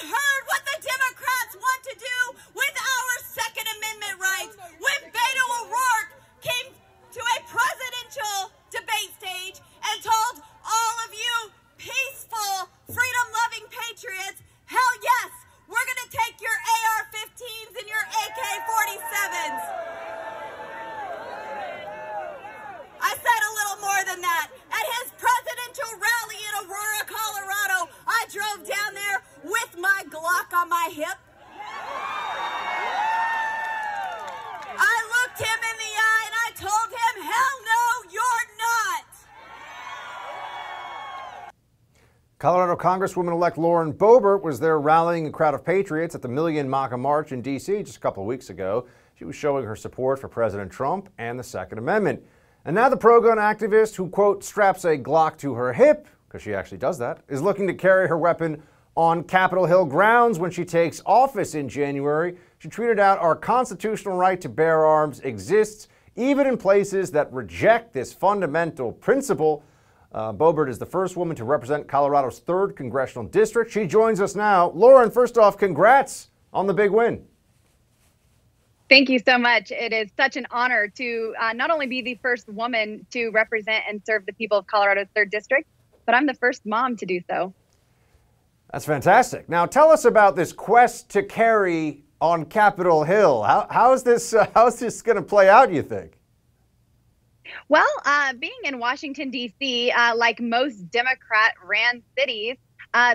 heard what the Democrats want to do with our Second Amendment rights. When Beto O'Rourke came to a presidential debate stage and told all of you peaceful, freedom-loving patriots, hell yes, we're going to take your AR-15s and your AK-47s. I said a little more than that. At his presidential rally in Aurora, Colorado, I drove down there with my Glock on my hip. I looked him in the eye and I told him, hell no, you're not. Colorado Congresswoman-elect Lauren Boebert was there rallying a crowd of patriots at the Million MAGA March in D.C. just a couple of weeks ago. She was showing her support for President Trump and the Second Amendment. And now the pro-gun activist who, quote, straps a Glock to her hip, because she actually does that, is looking to carry her weapon on Capitol Hill grounds when she takes office in January. She tweeted out, "Our constitutional right to bear arms exists even in places that reject this fundamental principle." Boebert is the first woman to represent Colorado's 3rd congressional district. She joins us now. Lauren, first off, congrats on the big win. Thank you so much. It is such an honor to not only be the first woman to represent and serve the people of Colorado's 3rd district, but I'm the first mom to do so. That's fantastic. Now tell us about this quest to carry on Capitol Hill. How is this going to play out, you think? Well, being in Washington, D.C., like most Democrat-ran cities,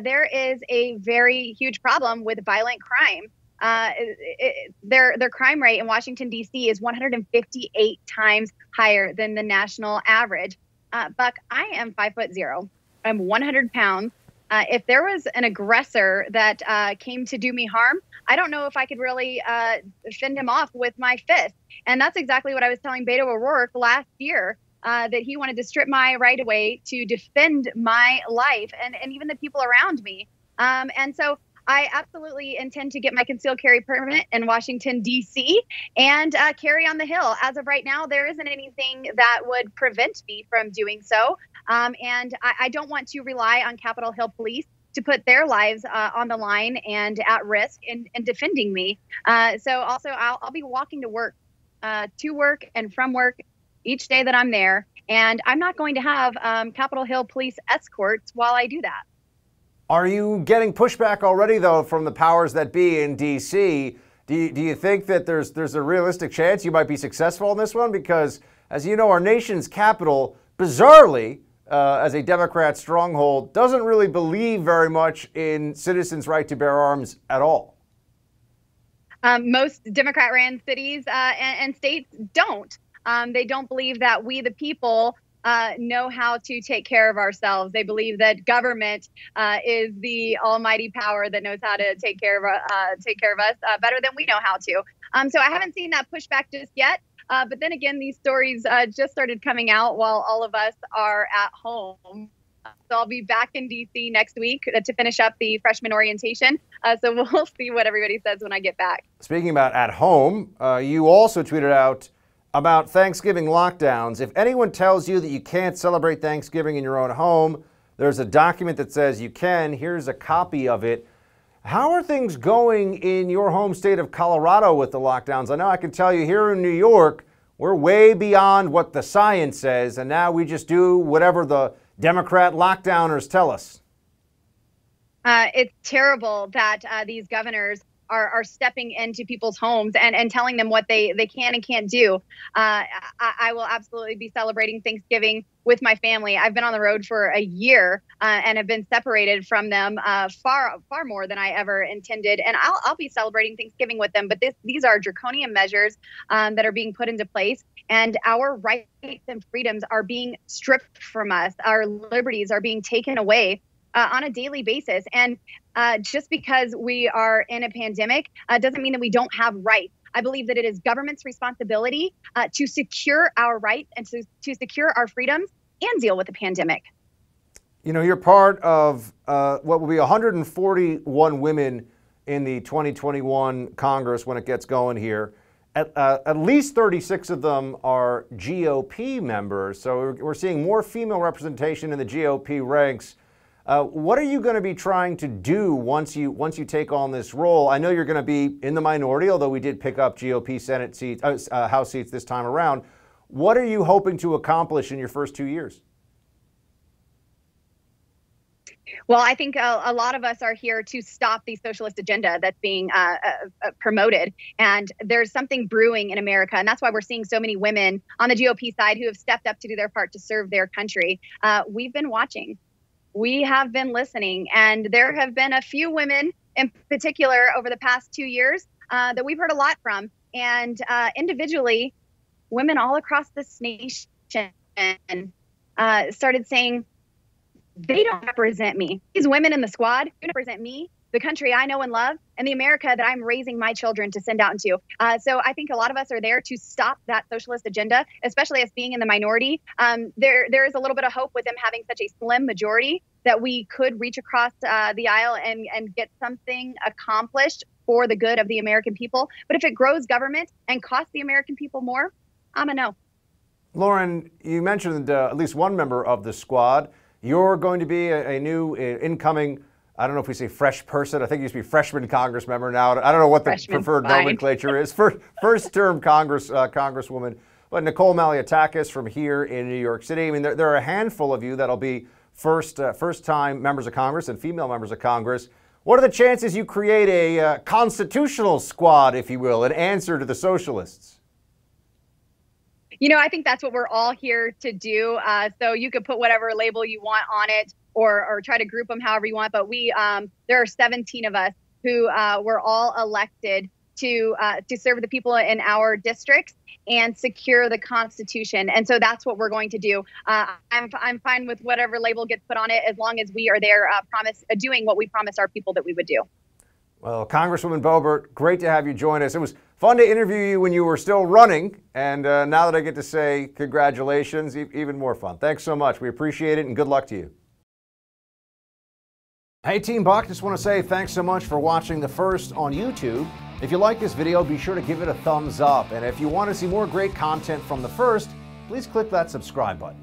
there is a very huge problem with violent crime. Their crime rate in Washington, D.C. is 158 times higher than the national average. Buck, I am 5'0". I'm 100 pounds. If there was an aggressor that came to do me harm, I don't know if I could really fend him off with my fist. And that's exactly what I was telling Beto O'Rourke last year, that he wanted to strip my right away to defend my life and even the people around me. And so I absolutely intend to get my concealed carry permit in Washington, D.C. and carry on the Hill. As of right now, there isn't anything that would prevent me from doing so. And I don't want to rely on Capitol Hill police to put their lives on the line and at risk in defending me. So also, I'll be walking to work and from work each day that I'm there. And I'm not going to have Capitol Hill police escorts while I do that. Are you getting pushback already, though, from the powers that be in D.C.? Do you think that there's a realistic chance you might be successful in this one? Because, as you know, our nation's capital, bizarrely, as a Democrat stronghold, doesn't really believe very much in citizens' right to bear arms at all. Most Democrat-ran cities and states don't. They don't believe that we, the people, know how to take care of ourselves. They believe that government is the almighty power that knows how to take care of us better than we know how to. So I haven't seen that pushback just yet. But then again, these stories just started coming out while all of us are at home. So I'll be back in D.C. next week to finish up the freshman orientation. So we'll see what everybody says when I get back. Speaking about at home, you also tweeted out about Thanksgiving lockdowns. If anyone tells you that you can't celebrate Thanksgiving in your own home, there's a document that says you can. Here's a copy of it. How are things going in your home state of Colorado with the lockdowns? I know I can tell you here in New York, we're way beyond what the science says, and now we just do whatever the Democrat lockdowners tell us. It's terrible that these governors are stepping into people's homes and telling them what they can and can't do. I will absolutely be celebrating Thanksgiving with my family. I've been on the road for a year and have been separated from them far more than I ever intended. And I'll be celebrating Thanksgiving with them. But these are draconian measures that are being put into place. And our rights and freedoms are being stripped from us. Our liberties are being taken away on a daily basis. And just because we are in a pandemic doesn't mean that we don't have rights. I believe that it is government's responsibility to secure our rights and to secure our freedoms and deal with the pandemic. You know, you're part of what will be 141 women in the 2021 Congress when it gets going here. At least 36 of them are GOP members. So we're seeing more female representation in the GOP ranks. What are you going to be trying to do once you take on this role? I know you're going to be in the minority, although we did pick up GOP Senate seats, House seats this time around. What are you hoping to accomplish in your first 2 years? Well, I think a lot of us are here to stop the socialist agenda that's being promoted. And there's something brewing in America. And that's why we're seeing so many women on the GOP side who have stepped up to do their part to serve their country. We've been watching. We have been listening. And there have been a few women in particular over the past 2 years that we've heard a lot from. And individually, women all across this nation started saying, they don't represent me. These women in the squad don't represent me, the country I know and love, and the America that I'm raising my children to send out into. So I think a lot of us are there to stop that socialist agenda, especially us being in the minority. There is a little bit of hope with them having such a slim majority that we could reach across the aisle and get something accomplished for the good of the American people. But if it grows government and costs the American people more, I'm a no. Lauren, you mentioned at least one member of the squad. You're going to be a new incoming, I don't know if we say fresh person. I think it used to be freshman Congress member now. I don't know what the preferred nomenclature is. First term Congresswoman. But Nicole Malliotakis from here in New York City. I mean, there are a handful of you that'll be first time members of Congress and female members of Congress. What are the chances you create a constitutional squad, if you will, an answer to the socialists? You know, I think that's what we're all here to do. So you could put whatever label you want on it or try to group them however you want. But there are 17 of us who were all elected to serve the people in our districts and secure the Constitution. And so that's what we're going to do. I'm fine with whatever label gets put on it as long as we are there doing what we promised our people that we would do. Well, Congresswoman Boebert, great to have you join us. It was fun to interview you when you were still running, and now that I get to say congratulations, even more fun. Thanks so much. We appreciate it, and good luck to you. Hey, Team Buck, just want to say thanks so much for watching The First on YouTube. If you like this video, be sure to give it a thumbs up, and if you want to see more great content from The First, please click that subscribe button.